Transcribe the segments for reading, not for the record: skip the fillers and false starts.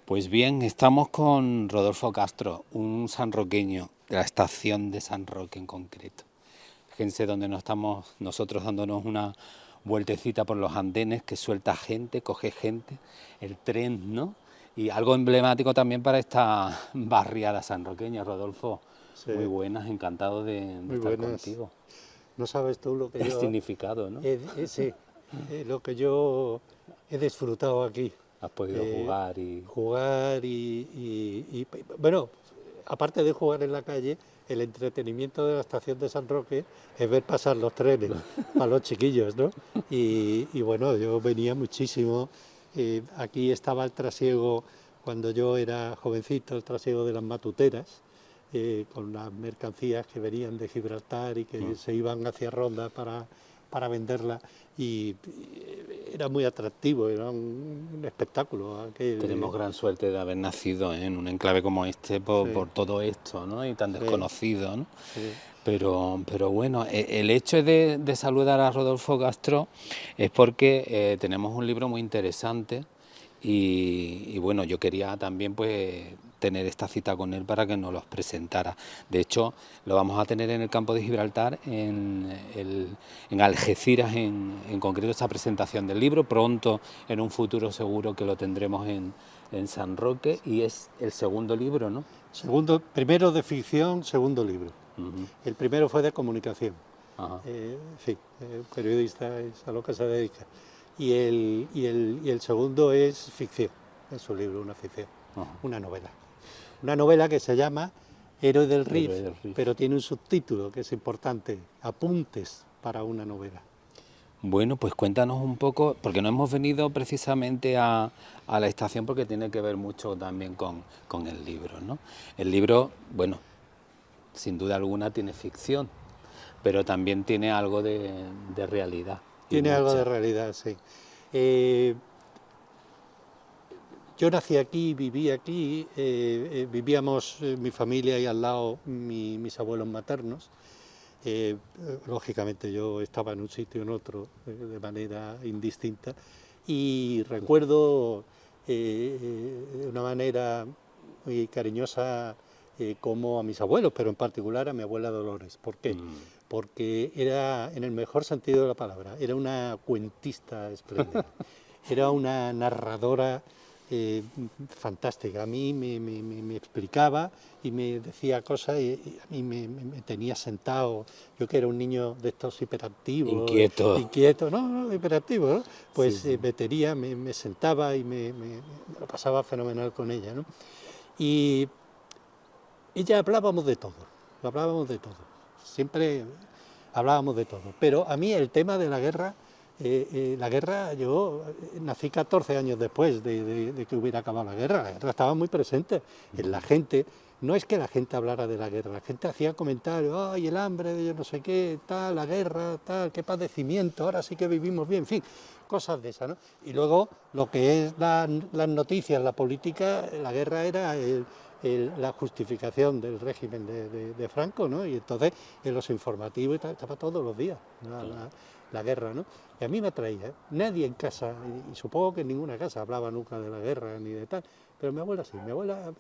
Pues bien, estamos con Rodolfo Castro, un sanroqueño de la estación de San Roque en concreto. Fíjense donde nos estamos nosotros dándonos una vueltecita por los andenes, que suelta gente, coge gente, el tren, ¿no? Y algo emblemático también para esta barriada sanroqueña. Rodolfo, Sí. muy buenas, encantado de Muy estar buenas. contigo. No sabes tú lo que El yo significado, ¿no? sí, lo que yo he disfrutado aquí. Has podido jugar y... Bueno, aparte de jugar en la calle, el entretenimiento de la estación de San Roque es ver pasar los trenes para los chiquillos, ¿no? Y bueno, yo venía muchísimo. Aquí estaba el trasiego, cuando yo era jovencito, el trasiego de las matuteras, con las mercancías que venían de Gibraltar y que se iban hacia Ronda para venderla, y era muy atractivo, era un espectáculo. Tenemos gran suerte de haber nacido en un enclave como este por todo esto, ¿no? Y tan desconocido, ¿no? Sí. Pero bueno, el hecho de saludar a Rodolfo Castro es porque tenemos un libro muy interesante y bueno, yo quería también pues tener esta cita con él para que nos los presentara. De hecho, lo vamos a tener en el campo de Gibraltar, en Algeciras en concreto, esta presentación del libro. Pronto, en un futuro seguro que lo tendremos en San Roque, y es el segundo libro, ¿no? Primero de ficción, segundo libro. El primero fue de comunicación. Periodista es a lo que se dedica. Y el segundo es ficción, es un libro, una ficción, una novela. Una novela que se llama Héroe del Rif, pero tiene un subtítulo que es importante: Apuntes para una novela. Bueno, pues cuéntanos un poco, porque no hemos venido precisamente a la estación porque tiene que ver mucho también con el libro, ¿no? El libro, bueno, sin duda alguna tiene ficción, pero también tiene algo de realidad. Tiene algo de realidad, sí. Yo nací aquí, viví aquí, vivíamos mi familia y al lado mis abuelos maternos. Lógicamente yo estaba en un sitio o en otro de manera indistinta, y recuerdo de una manera muy cariñosa como a mis abuelos, pero en particular a mi abuela Dolores. ¿Por qué? Porque era, en el mejor sentido de la palabra, era una cuentista espléndida, era una narradora fantástica. A mí me explicaba y me decía cosas, y a mí me tenía sentado. Yo, que era un niño de estos hiperactivos, inquieto, no, hiperactivo, ¿no? Pues sí. Me sentaba y me lo pasaba fenomenal con ella, ¿no? Y ella hablábamos de todo, siempre hablábamos de todo, pero a mí el tema de la guerra, yo nací 14 años después de que hubiera acabado la guerra estaba muy presente en la gente. No es que la gente hablara de la guerra, la gente hacía comentarios: ¡ay, el hambre, yo no sé qué, tal, la guerra, tal, qué padecimiento, ahora sí que vivimos bien!, en fin, cosas de esas, ¿no? Y luego, lo que es las noticias, la política, la guerra era la justificación del régimen de Franco, ¿no? Y entonces en los informativos estaba todos los días la guerra, ¿no? Y a mí me atraía, ¿eh? Nadie en casa, y supongo que en ninguna casa, hablaba nunca de la guerra ni de tal, pero mi abuela sí, mi abuela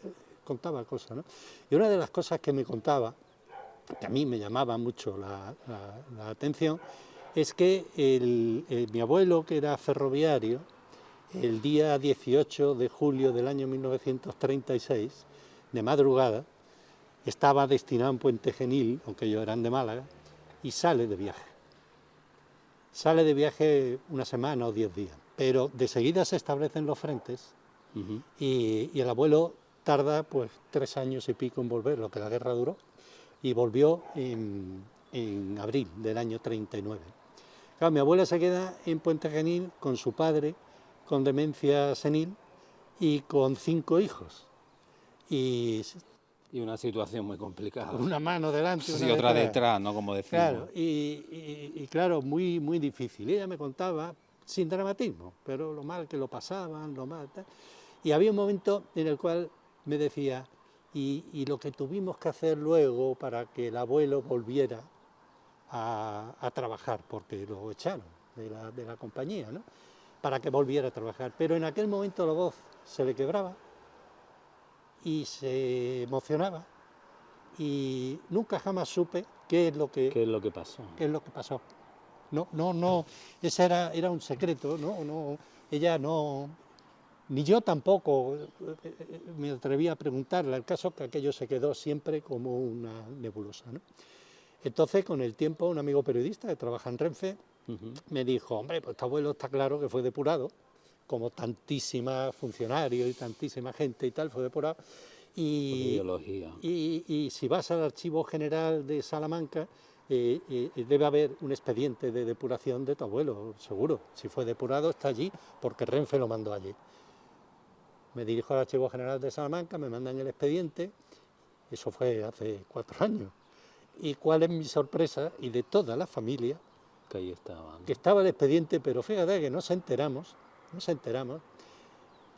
contaba cosas, ¿no? Y una de las cosas que me contaba, que a mí me llamaba mucho la atención, es que mi abuelo, que era ferroviario, el día 18 de julio del año 1936, de madrugada, estaba destinado en Puente Genil, aunque ellos eran de Málaga, y sale de viaje. Sale de viaje una semana o 10 días, pero de seguida se establecen los frentes, y el abuelo tarda pues 3 años y pico en volver, lo que la guerra duró, y volvió en abril del año 39. Claro, mi abuela se queda en Puente Genil con su padre, con demencia senil, y con 5 hijos. Y una situación muy complicada. Una mano delante, y otra detrás, ¿no? Como decimos. Claro, y claro, muy, muy difícil. Ella me contaba sin dramatismo, pero lo mal que lo pasaban, lo mal tal. Y había un momento en el cual me decía, y lo que tuvimos que hacer luego para que el abuelo volviera a trabajar, porque lo echaron de la compañía, ¿no? Para que volviera a trabajar. Pero en aquel momento la voz se le quebraba y se emocionaba y nunca jamás supe qué es lo ¿Qué es lo que pasó? qué es lo que pasó. No, ese era un secreto, no, ella no, ni yo tampoco me atreví a preguntarle, el caso que aquello se quedó siempre como una nebulosa, ¿no? Entonces, con el tiempo, un amigo periodista que trabaja en Renfe me dijo, hombre, pues tu abuelo está claro que fue depurado, como tantísima funcionarios y tantísima gente y tal, fue depurado. Por ideología. Y si vas al Archivo General de Salamanca, debe haber un expediente de depuración de tu abuelo, seguro. Si fue depurado, está allí, porque Renfe lo mandó allí. Me dirijo al Archivo General de Salamanca, me mandan el expediente, eso fue hace 4 años. ¿Y cuál es mi sorpresa? Y de toda la familia, Que ahí estaba, ¿no? que estaba el expediente, pero fíjate que nos enteramos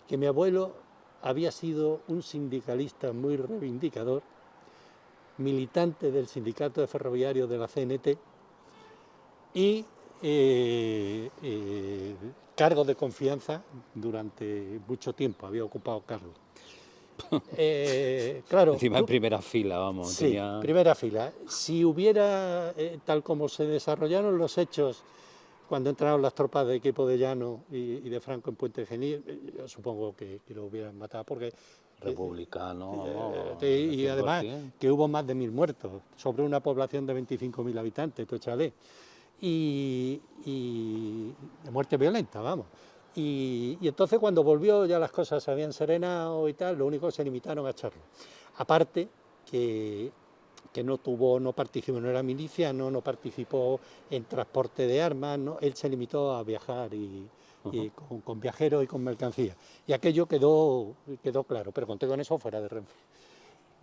que mi abuelo había sido un sindicalista muy reivindicador, militante del sindicato de ferroviarios de la CNT y cargo de confianza durante mucho tiempo, había ocupado cargos. Claro, Encima en primera fila, vamos. sí, Tenía... primera fila. Si hubiera, tal como se desarrollaron los hechos cuando entraron las tropas de equipo de Llano y de Franco en Puente Genil, yo supongo que lo hubieran matado porque... Republicano, vamos, y al además 100%. que hubo más de 1000 muertos sobre una población de 25.000 habitantes, tú échale, y de muerte violenta, vamos. Y entonces cuando volvió ya las cosas se habían serenado y tal, lo único que se limitaron a echarlo. Aparte que no participó, no era miliciano, no participó en transporte de armas, no, él se limitó a viajar y con viajeros y con mercancía. Y aquello quedó claro, pero conté con eso fuera de Renfe.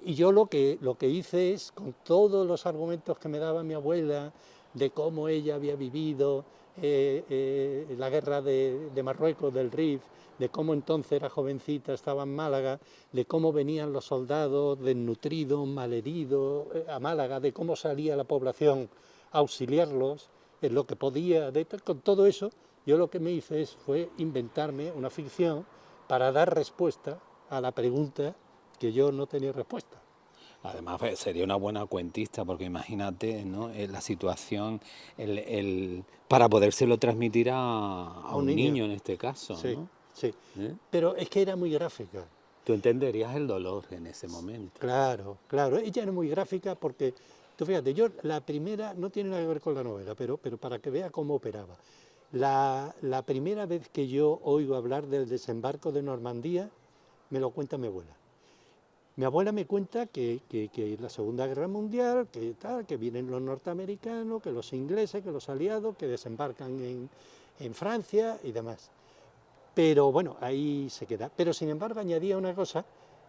Y yo lo que hice es, con todos los argumentos que me daba mi abuela, de cómo ella había vivido la guerra de Marruecos, del Rif, de cómo entonces era jovencita, estaba en Málaga, de cómo venían los soldados desnutridos, malheridos a Málaga, de cómo salía la población a auxiliarlos, en lo que podía, con todo eso, yo lo que me hice fue inventarme una ficción para dar respuesta a la pregunta que yo no tenía respuesta. Además, sería una buena cuentista, porque imagínate, ¿no? La situación, para podérselo transmitir a un niño en este caso, sí, ¿no? sí. ¿Eh? Pero es que era muy gráfica. Tú entenderías el dolor en ese momento. Claro, claro. Ella era muy gráfica porque, tú fíjate, yo la primera, no tiene nada que ver con la novela, pero para que vea cómo operaba. La primera vez que yo oigo hablar del desembarco de Normandía, me lo cuenta mi abuela. Mi abuela me cuenta que la Segunda Guerra Mundial, que vienen los norteamericanos, que los ingleses, que los aliados, que desembarcan en Francia y demás. Pero bueno, ahí se queda. Pero sin embargo añadía una cosa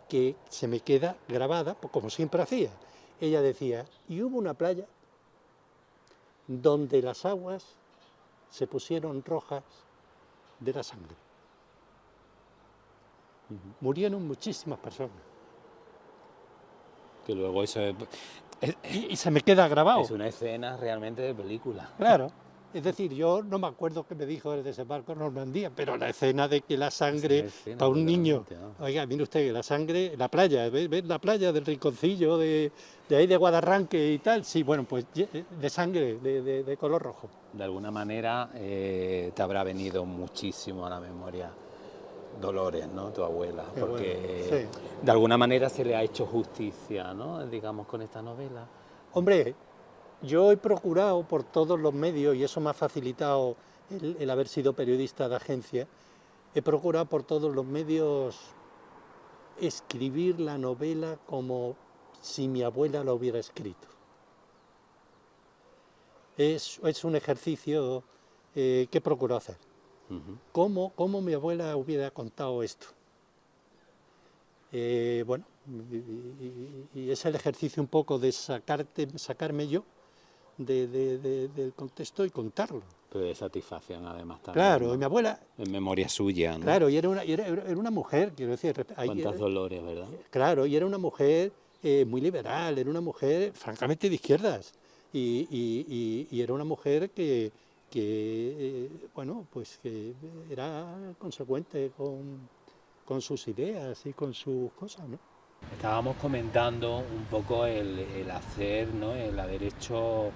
que se me queda grabada, pues, como siempre hacía. Ella decía, y hubo una playa donde las aguas se pusieron rojas de la sangre. Murieron muchísimas personas. Que luego eso Y se me queda grabado. es una escena realmente de película. Claro. Es decir, yo no me acuerdo qué me dijo el desembarco en Normandía, pero la escena de que la sangre, para un niño, oiga, mire usted, que la sangre, la playa, ¿ves la playa del Rinconcillo, de ahí de Guadarranque y tal? Sí, bueno, pues de sangre, de color rojo. De alguna manera te habrá venido muchísimo a la memoria Dolores, ¿no? Tu abuela, Qué porque bueno, sí. de alguna manera se le ha hecho justicia, ¿no? Digamos, con esta novela. Hombre, yo he procurado por todos los medios, y eso me ha facilitado el haber sido periodista de agencia, he procurado por todos los medios escribir la novela como si mi abuela la hubiera escrito. Es un ejercicio que he procurado hacer. ¿Cómo mi abuela hubiera contado esto? Bueno, y es el ejercicio un poco de sacarme yo del contexto y contarlo. Pero de satisfacción además también. Claro, ¿no? y mi abuela... En memoria suya, ¿no? Claro, y era una mujer, quiero decir... Cuántos dolores, ¿verdad? Claro, y era una mujer muy liberal, era una mujer francamente de izquierdas. Y era una mujer que bueno, pues que era consecuente con sus ideas y con sus cosas, ¿no? Estábamos comentando un poco el hacer, ¿no? El haber hecho,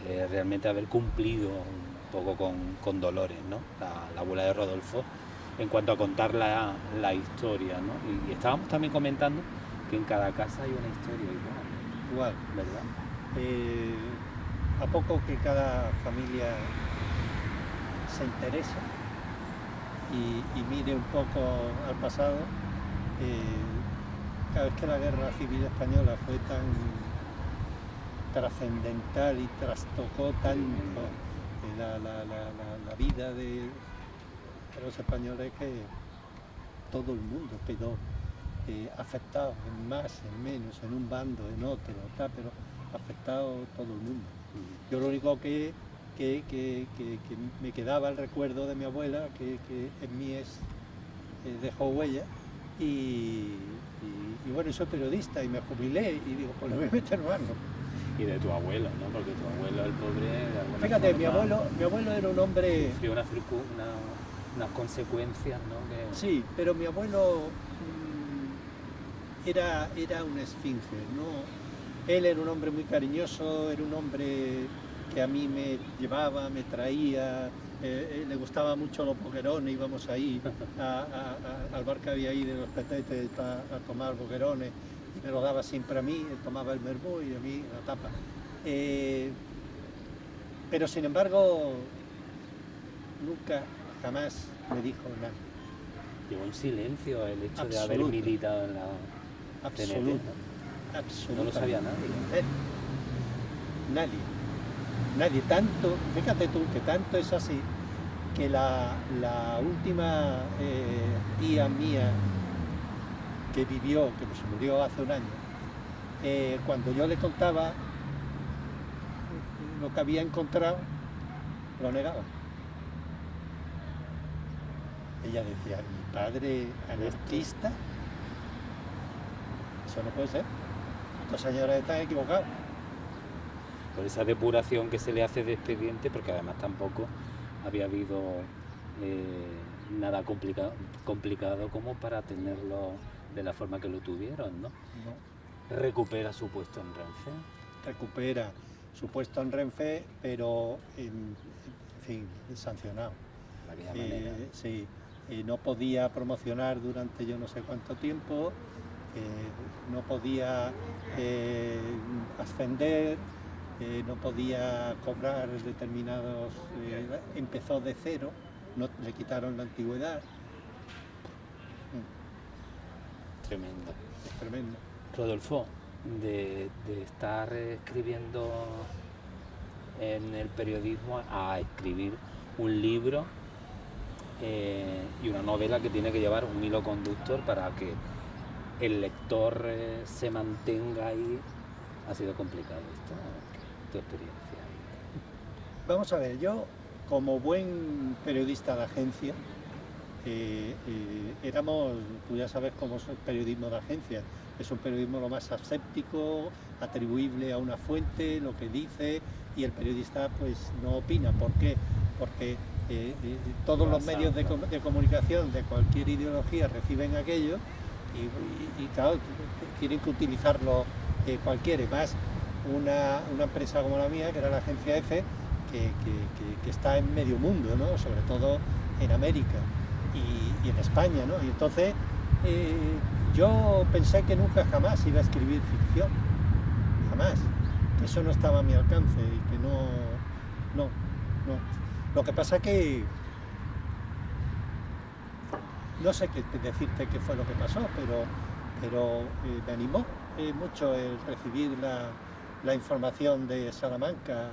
realmente haber cumplido un poco con Dolores, ¿no? La abuela de Rodolfo, en cuanto a contar la historia, ¿no? Y estábamos también comentando que en cada casa hay una historia igual, ¿verdad? A poco que cada familia se interesa y mire un poco al pasado, cada vez que la guerra civil española fue tan trascendental y trastocó tanto la vida de los españoles, que todo el mundo quedó afectado, en más, en menos, en un bando, en otro, tal, pero afectado todo el mundo. Yo lo único que me quedaba el recuerdo de mi abuela, que en mí dejó huella, y bueno, soy periodista y me jubilé y digo, pues lo voy a meter mano. Y de tu abuelo, ¿no? Porque tu abuelo, el pobre, de alguna Fíjate, forma, mi abuelo era un hombre... sufrió unas consecuencias, ¿no? Que... Sí, pero mi abuelo era una esfinge, ¿no? Él era un hombre muy cariñoso, era un hombre que a mí me llevaba, me traía, le gustaba mucho los boquerones, íbamos ahí al bar que había ahí de los Petetes a tomar boquerones, y me lo daba siempre a mí, él tomaba el mermú y a mí la tapa. Pero sin embargo, nunca, jamás me dijo nada. Llevó en silencio el hecho de haber Absoluto. militado en la Absoluto. CNT, ¿no? Absolutamente. No lo sabía nadie. Nadie, tanto, fíjate tú, que tanto es así, que la última tía mía que vivió, que se murió hace un año, cuando yo le contaba lo que había encontrado, lo negaba. Ella decía, mi padre anarquista, eso no puede ser, estos señores están equivocados. Por esa depuración que se le hace de expediente, porque además tampoco había habido nada complicado como para tenerlo de la forma que lo tuvieron, ¿no? No. Recupera su puesto en Renfe. Recupera su puesto en Renfe, pero en fin, sancionado. De aquella manera. Sí, no podía promocionar durante yo no sé cuánto tiempo, no podía ascender, no podía cobrar determinados, empezó de cero, no, le quitaron la antigüedad. Tremendo. Es tremendo. Rodolfo, de estar escribiendo en el periodismo a escribir un libro y una novela que tiene que llevar un hilo conductor para que el lector se mantenga ahí, ha sido complicado esto, tu experiencia. Vamos a ver, yo como buen periodista de agencia, éramos, tú ya sabes cómo es el periodismo de agencia, es un periodismo lo más aséptico, atribuible a una fuente, lo que dice, y el periodista pues no opina. ¿Por qué? Porque todos los medios de comunicación de cualquier ideología reciben aquello y claro, tienen que utilizarlo cualquiera, más una empresa como la mía, que era la agencia EFE, que está en medio mundo, ¿no? Sobre todo en América y en España, ¿no? Y entonces yo pensé que nunca jamás iba a escribir ficción, jamás, que eso no estaba a mi alcance y que no. Lo que pasa que no sé decirte qué fue lo que pasó, pero me animó mucho el recibir la información de Salamanca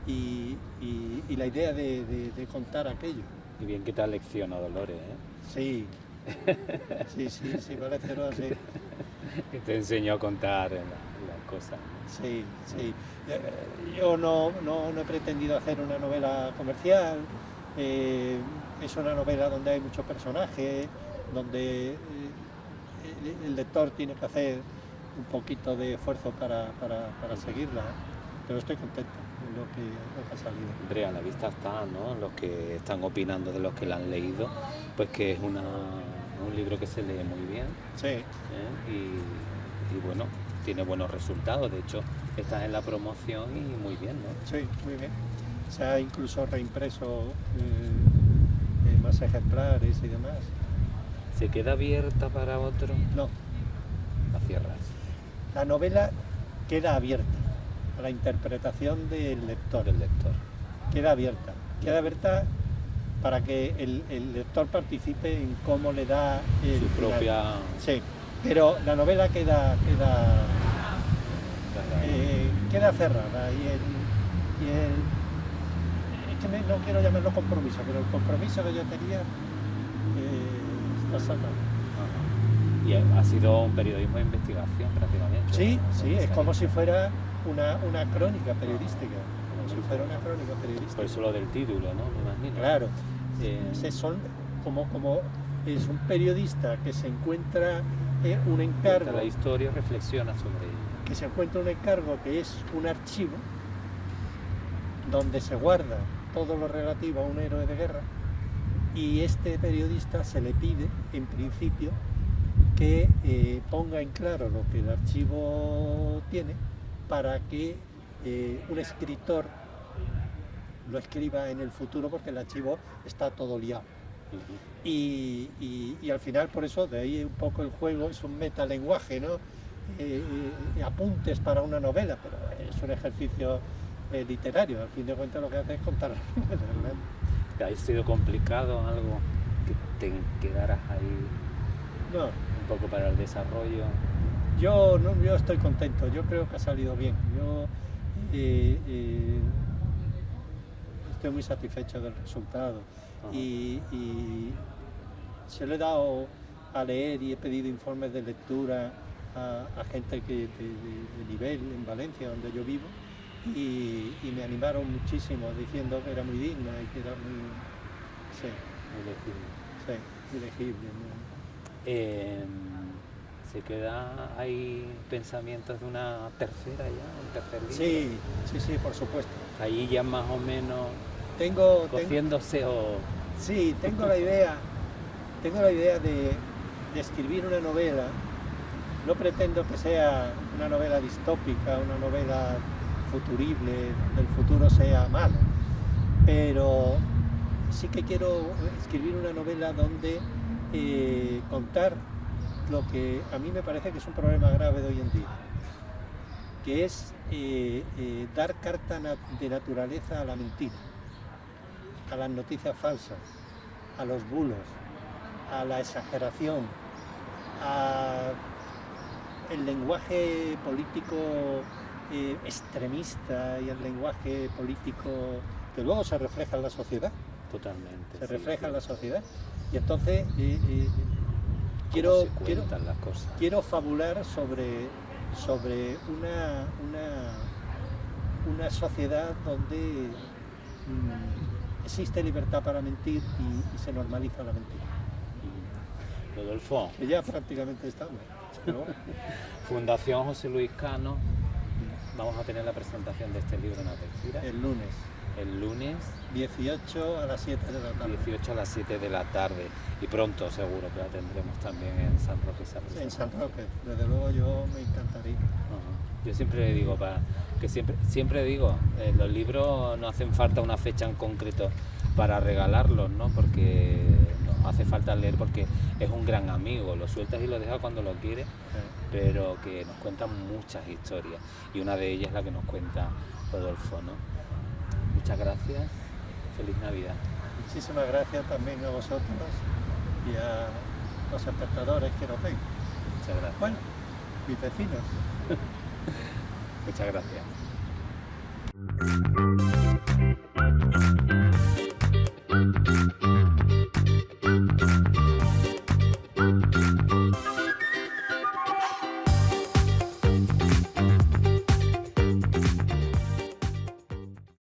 y la idea de contar aquello. Y bien que te ha leccionado, Dolores, ¿eh? Sí, sí, parece, ¿no? Sí. Que te enseñó a contar las cosas. cosas. Sí, sí. Yo no he pretendido hacer una novela comercial. Es una novela donde hay muchos personajes, donde el lector tiene que hacer un poquito de esfuerzo para seguirla, pero estoy contento con lo que ha salido. Hombre, a la vista está, ¿no? Los que están opinando de los que la han leído, pues que es un libro que se lee muy bien. Sí. Y bueno, tiene buenos resultados. De hecho, estás en la promoción y muy bien, ¿no? Sí, muy bien. Se ha incluso reimpreso más ejemplares y demás. ¿Se queda abierta para otro? No. La cierras. La novela queda abierta a la interpretación del lector. Queda abierta para que el lector participe en cómo le da su propia... Sí, pero la novela queda cerrada es que no quiero llamarlo compromiso, pero el compromiso que yo tenía está sacado. Y ha sido un periodismo de investigación prácticamente. Sí, sí, es como si fuera una crónica periodística. Por eso lo del título, ¿no? Me imagino. Claro. Es un periodista que se encuentra un encargo. La historia reflexiona sobre ello. Que se encuentra un encargo que es un archivo donde se guarda todo lo relativo a un héroe de guerra, y este periodista se le pide, en principio, que ponga en claro lo que el archivo tiene para que un escritor lo escriba en el futuro, porque el archivo está todo liado. Y al final, por eso, de ahí un poco el juego, es un metalenguaje, ¿no? Apuntes para una novela, pero es un ejercicio literario. Al fin de cuentas lo que hace es contar la novela, ¿verdad? ¿Te ha sido complicado algo que te quedaras ahí? No. Un poco para el desarrollo. Yo estoy contento, yo creo que ha salido bien. Yo estoy muy satisfecho del resultado. Y se lo he dado a leer y he pedido informes de lectura a gente de nivel en Valencia, donde yo vivo, y me animaron muchísimo diciendo que era muy digna y que era muy... Sí, muy legible. ¿Se queda ahí pensamientos de una tercera ya, un tercer libro? Sí, por supuesto. Ahí ya más o menos cociéndose o... Sí, tengo la idea de escribir una novela. No pretendo que sea una novela distópica, una novela futurible, donde el futuro sea malo, pero sí que quiero escribir una novela donde contar lo que a mí me parece que es un problema grave de hoy en día, que es dar carta de naturaleza a la mentira, a las noticias falsas, a los bulos, a la exageración, al lenguaje político extremista y el lenguaje político que luego se refleja en la sociedad. Totalmente. Se refleja en la sociedad. Y entonces quiero fabular sobre una sociedad donde existe libertad para mentir y se normaliza la mentira. Rodolfo. Que ya prácticamente estamos. ¿No? Fundación José Luis Cano. Vamos a tener la presentación de este libro en Algeciras. El lunes. El lunes. 18 a las 7 de la tarde. 18 a las 7 de la tarde. Y pronto seguro que la tendremos también en San Roque. En San Roque. Desde luego yo me encantaría. Yo siempre digo, siempre digo, los libros no hacen falta una fecha en concreto para regalarlos, ¿no? Porque nos hace falta leer, porque es un gran amigo, lo sueltas y lo dejas cuando lo quieres, pero que nos cuentan muchas historias, y una de ellas es la que nos cuenta Rodolfo, ¿no? Muchas gracias, feliz Navidad. Muchísimas gracias también a vosotros y a los espectadores que nos ven. Muchas gracias. Bueno, mis vecinos. Muchas gracias.